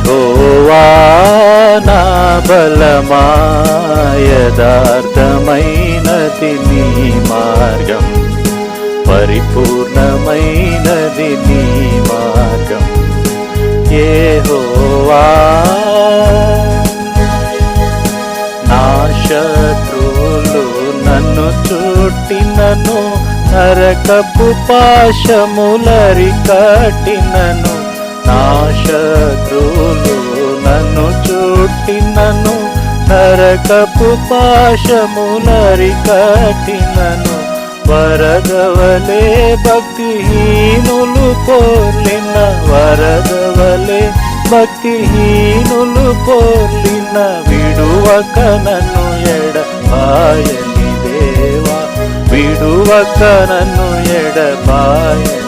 యెహోవా నా బలమా, యథార్థమైనది నీ మార్గం, పరిపూర్ణమైనది నీ మార్గం. యెహోవా నా శత్రువులు నన్ను చుట్టినను, నరకపు పాశములరికట్టినను. నా శత్రువులు నన్ను చుట్టినను, నరకపు పాశములరికట్టినను. వరదవలే భక్తిహీనులు పోలిన, వరదవలే భక్తిహీనులు పోలిన, విడువక నన్ను ఎడబాయని దేవా, విడువక నన్ను ఎడబాయని